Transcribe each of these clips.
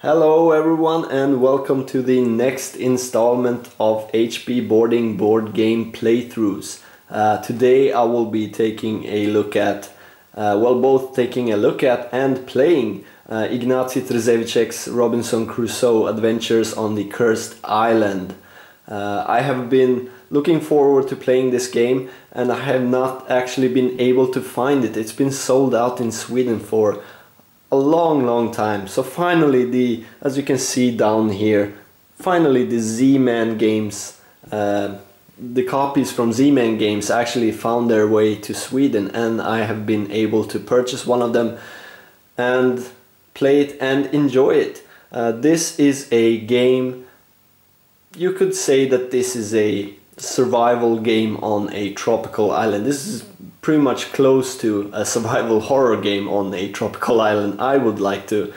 Hello everyone and welcome to the next installment of HP Boarding board game playthroughs. Today I will be taking a look at, both taking a look at and playing Ignacy Trzewiczek's Robinson Crusoe Adventures on the Cursed Island. I have been looking forward to playing this game and I have not actually been able to find it. It's been sold out in Sweden for a long time. So finally, as you can see down here, finally the Z-Man games, the copies from Z-Man games actually found their way to Sweden, and I have been able to purchase one of them and play it and enjoy it. This is a game, you could say that this is a survival game on a tropical island. This is pretty much close to a survival horror game on a tropical island, I would like to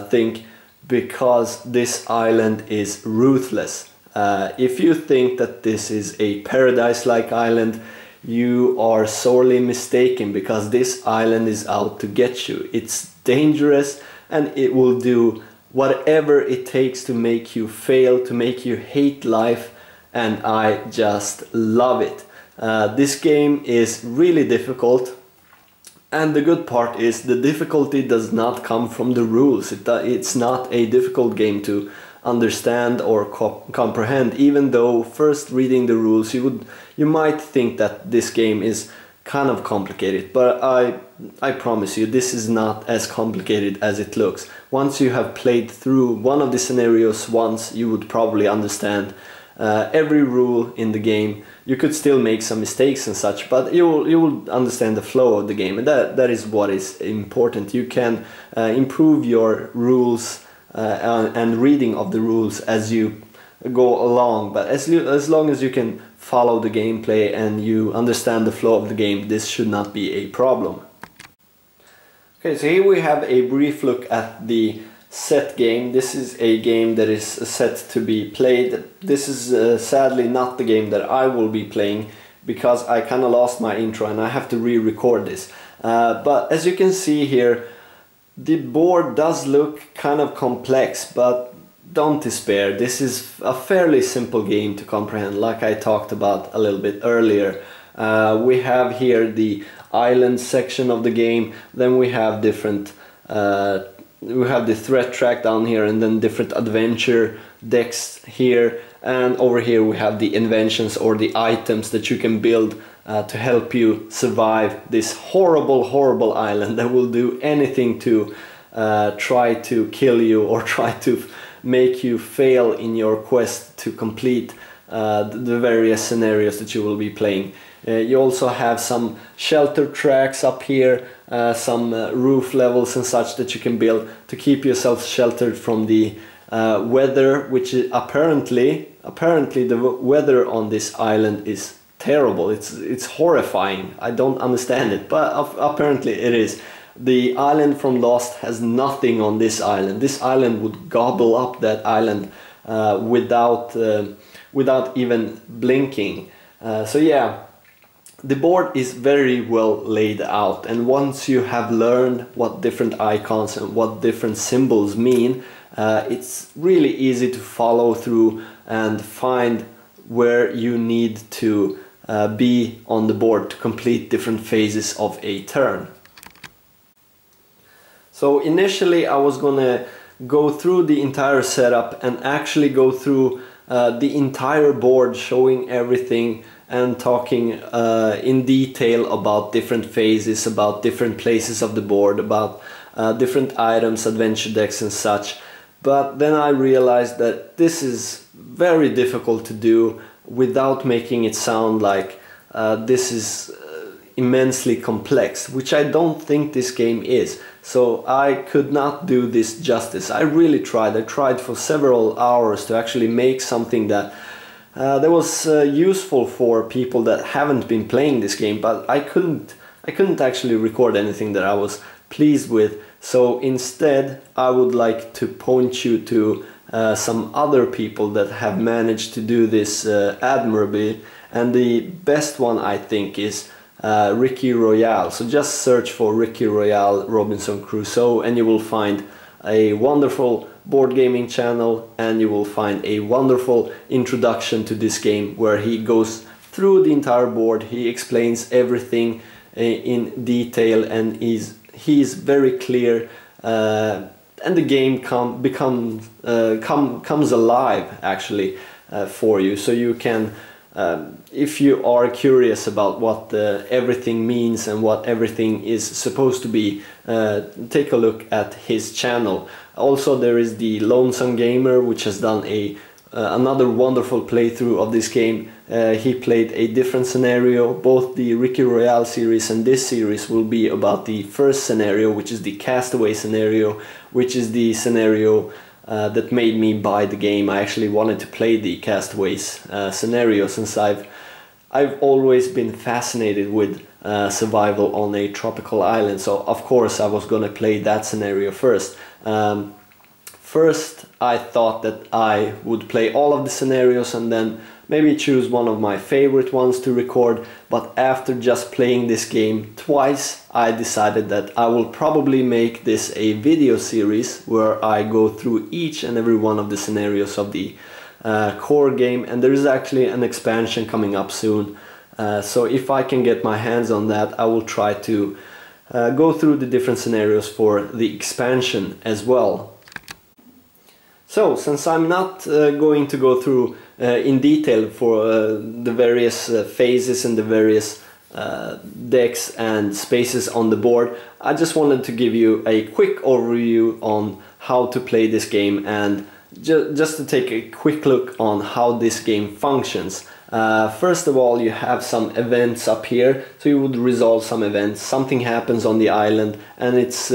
think, because this island is ruthless. If you think that this is a paradise-like island, you are sorely mistaken, because this island is out to get you. It's dangerous and it will do whatever it takes to make you fail, to make you hate life, and I just love it. This game is really difficult, and the good part is the difficulty does not come from the rules. It's not a difficult game to understand or comprehend, even though first reading the rules you might think that this game is kind of complicated, but I promise you this is not as complicated as it looks. Once you have played through one of the scenarios once, you would probably understand every rule in the game. You could still make some mistakes and such, but you will understand the flow of the game, and that is what is important. You can improve your rules and reading of the rules as you go along, but as long as you can follow the gameplay and you understand the flow of the game, this should not be a problem. Okay, so here we have a brief look at the set game. This is a game that is set to be played. This is sadly not the game that I will be playing, because I kind of lost my intro and I have to re-record this. But as you can see here, the board does look kind of complex, but don't despair. This is a fairly simple game to comprehend, like I talked about a little bit earlier. We have here the island section of the game, then we have different we have the threat track down here, and then different adventure decks here, and over here we have the inventions or the items that you can build to help you survive this horrible island that will do anything to try to kill you or try to make you fail in your quest to complete the various scenarios that you will be playing. You also have some shelter tracks up here, some roof levels and such that you can build to keep yourself sheltered from the weather, which is apparently the weather on this island is terrible. It's horrifying. I don't understand it, but apparently it is. The island from Lost has nothing on this island. This island would gobble up that island without even blinking. So yeah, the board is very well laid out, and once you have learned what different icons and what different symbols mean, it's really easy to follow through and find where you need to be on the board to complete different phases of a turn. So initially I was gonna go through the entire setup and actually go through the entire board, showing everything and talking in detail about different phases, about different places of the board, about different items, adventure decks and such. But then I realized that this is very difficult to do without making it sound like this is immensely complex, which I don't think this game is. So I could not do this justice. I really tried. I tried for several hours to actually make something that was useful for people that haven't been playing this game, but I couldn't actually record anything that I was pleased with. So instead I would like to point you to some other people that have managed to do this admirably, and the best one I think is Ricky Royale. So just search for Ricky Royale Robinson Crusoe and you will find a wonderful board gaming channel, and you will find a wonderful introduction to this game where he goes through the entire board. He explains everything in detail, and he's very clear, and the game comes alive actually for you, so you can if you are curious about what everything means and what everything is supposed to be, take a look at his channel. Also, there is the Lonesome Gamer, which has done another wonderful playthrough of this game. He played a different scenario. Both the Ricky Royale series and this series will be about the first scenario, which is the Castaway scenario, which is the scenario that made me buy the game. I actually wanted to play the Castaways scenario, since I've always been fascinated with survival on a tropical island. So of course I was gonna play that scenario first. First I thought that I would play all of the scenarios and then maybe choose one of my favorite ones to record, but after just playing this game twice, I decided that I will probably make this a video series where I go through each and every one of the scenarios of the core game, and there is actually an expansion coming up soon. So if I can get my hands on that, I will try to go through the different scenarios for the expansion as well. So, since I'm not going to go through in detail for the various phases and the various decks and spaces on the board, I just wanted to give you a quick overview on how to play this game, and just to take a quick look on how this game functions. First of all, you have some events up here, so you would resolve some events. Something happens on the island, and it's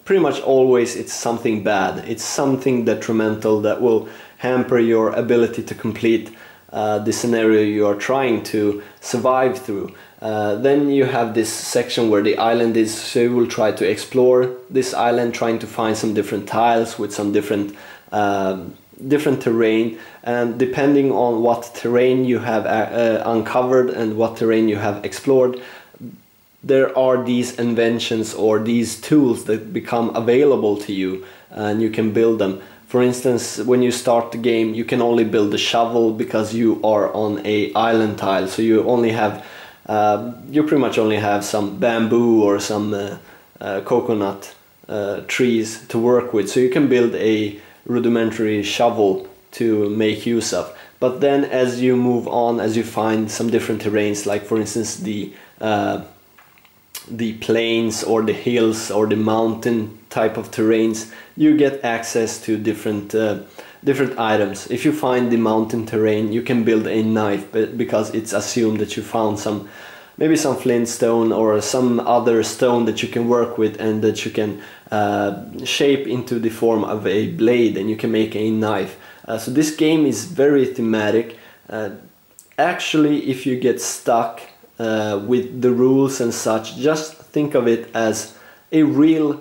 pretty much always it's something bad. It's something detrimental that will hamper your ability to complete the scenario you are trying to survive through. Then you have this section where the island is, so you will try to explore this island, trying to find some different tiles with some different terrain, and depending on what terrain you have uncovered and what terrain you have explored, there are these inventions or these tools that become available to you, and you can build them. For instance, when you start the game, you can only build a shovel because you are on a island tile, so you only have you pretty much only have some bamboo or some coconut trees to work with, so you can build a rudimentary shovel to make use of. But then as you move on, as you find some different terrains, like for instance the plains or the hills or the mountain type of terrains, you get access to different items. If you find the mountain terrain, you can build a knife, but because it's assumed that you found maybe some flintstone or some other stone that you can work with and that you can shape into the form of a blade, and you can make a knife. So this game is very thematic. Actually, if you get stuck with the rules and such, just think of it as a real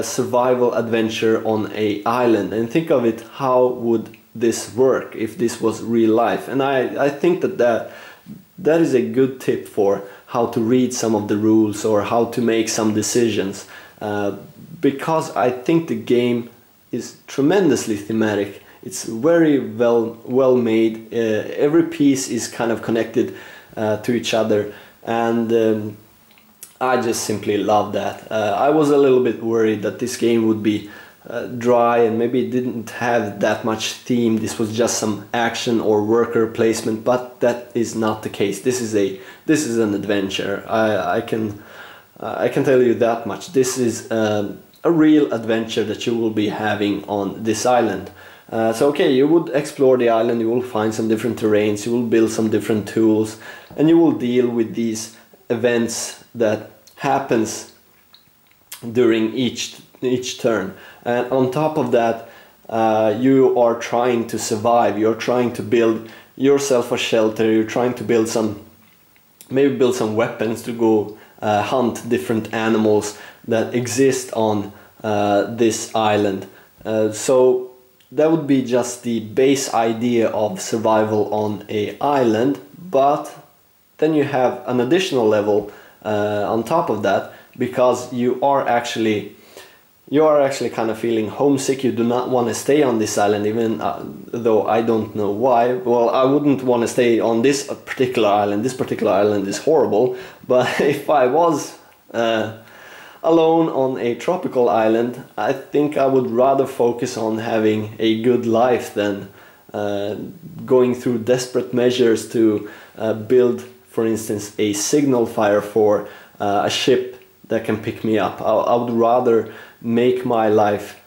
survival adventure on an island, and think of it, how would this work if this was real life? And I think that is a good tip for how to read some of the rules or how to make some decisions, because I think the game is tremendously thematic. It's very well made. Every piece is kind of connected to each other, and I just simply love that. I was a little bit worried that this game would be dry and maybe it didn't have that much theme. This was just some action or worker placement, but that is not the case. This is an adventure. I can tell you that much. This is a real adventure that you will be having on this island. So okay, you would explore the island, you will find some different terrains, you will build some different tools, and you will deal with these events that happens during each turn. And on top of that, you are trying to survive. You're trying to build yourself a shelter. You're trying to build maybe build some weapons to go hunt different animals that exist on this island. So that would be just the base idea of survival on an island, but then you have an additional level on top of that, because you are actually you are actually kind of feeling homesick. You do not want to stay on this island, even though I don't know why. Well, I wouldn't want to stay on this particular island. This particular island is horrible, but if I was alone on a tropical island, I think I would rather focus on having a good life than going through desperate measures to build, for instance, a signal fire for a ship that can pick me up. I would rather make my life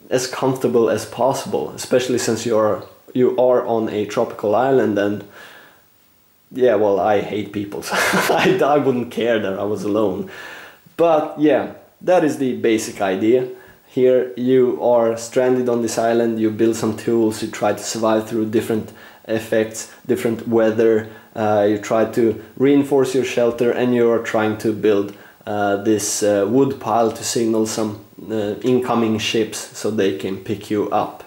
as comfortable as possible, especially since you are on a tropical island. And yeah, well, I hate people, so I wouldn't care that I was alone. But yeah, that is the basic idea. Here you are stranded on this island, you build some tools, you try to survive through different effects, different weather, you try to reinforce your shelter, and you are trying to build this wood pile to signal some incoming ships so they can pick you up.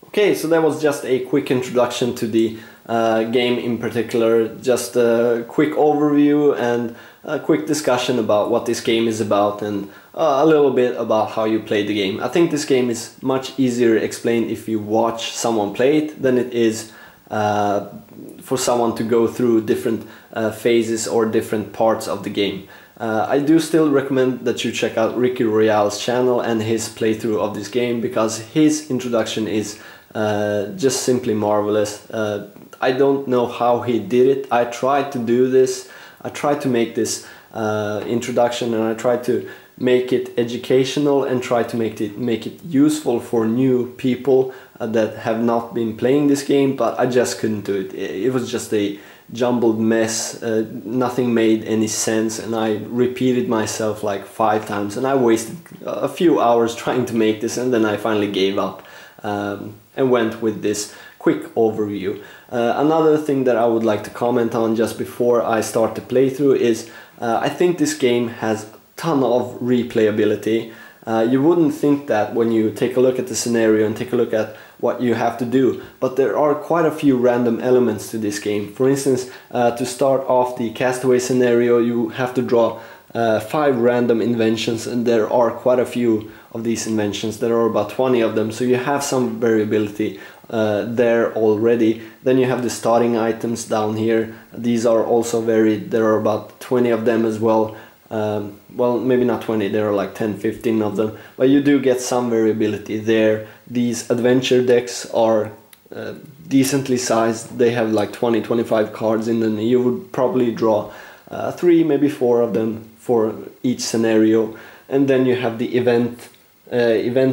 Okay, so that was just a quick introduction to the game in particular, just a quick overview and a quick discussion about what this game is about, and a little bit about how you play the game. I think this game is much easier explained if you watch someone play it than it is for someone to go through different phases or different parts of the game. I do still recommend that you check out Ricky Royale's channel and his playthrough of this game, because his introduction is just simply marvelous. I don't know how he did it. I tried to do this. I tried to make this introduction, and I tried to make it educational and try to make it useful for new people that have not been playing this game, but I just couldn't do it. It was just a jumbled mess. Nothing made any sense, and I repeated myself like 5 times, and I wasted a few hours trying to make this, and then I finally gave up and went with this quick overview. Another thing that I would like to comment on just before I start the playthrough is I think this game has a ton of replayability. You wouldn't think that when you take a look at the scenario and take a look at what you have to do, but there are quite a few random elements to this game. For instance, to start off the Castaway scenario, you have to draw 5 random inventions, and there are quite a few of these inventions. There are about 20 of them, so you have some variability there already. Then you have the starting items down here. These are also varied. There are about 20 of them as well. Well, maybe not 20, there are like 10-15 of them, but you do get some variability there. These adventure decks are decently sized. They have like 20-25 cards in them. You would probably draw 3, maybe 4 of them for each scenario. And then you have the event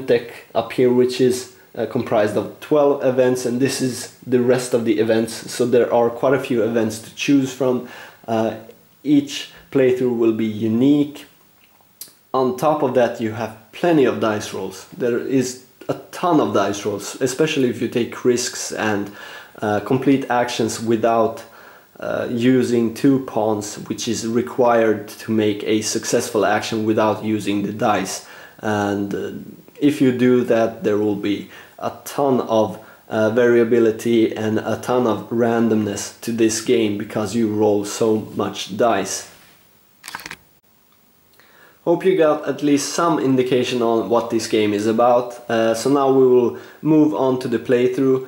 deck up here, which is comprised of 12 events, and this is the rest of the events. So there are quite a few events to choose from. Each playthrough will be unique. On top of that, you have plenty of dice rolls. There is a ton of dice rolls, especially if you take risks and complete actions without using 2 pawns, which is required to make a successful action without using the dice. And if you do that, there will be a ton of variability and a ton of randomness to this game, because you roll so much dice. Hope you got at least some indication on what this game is about. So now we will move on to the playthrough.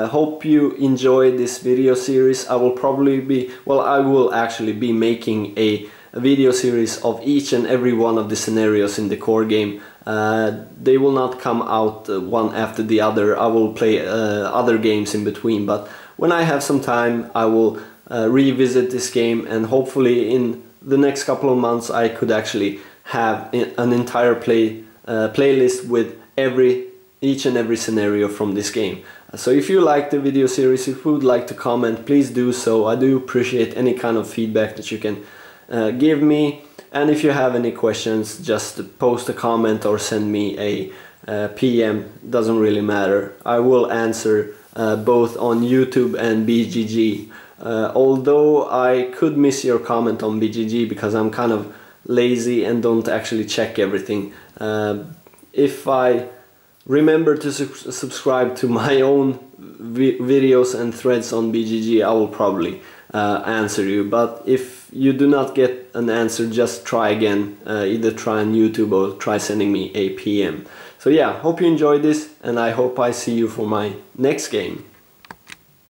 Hope you enjoyed this video series. I will actually be making a video series of each and every one of the scenarios in the core game. They will not come out one after the other. I will play other games in between, but when I have some time I will revisit this game, and hopefully in the next couple of months I could actually have an entire playlist with each and every scenario from this game. So if you like the video series, if you would like to comment, please do so. I do appreciate any kind of feedback that you can give me, and if you have any questions, just post a comment or send me a PM. Doesn't really matter. I will answer both on YouTube and BGG. Although I could miss your comment on BGG because I'm kind of lazy and don't actually check everything. If I remember to subscribe to my own videos and threads on BGG, I will probably answer you. But if if you do not get an answer, just try again. Either try on YouTube or try sending me a PM. So yeah, hope you enjoyed this, and I hope I see you for my next game.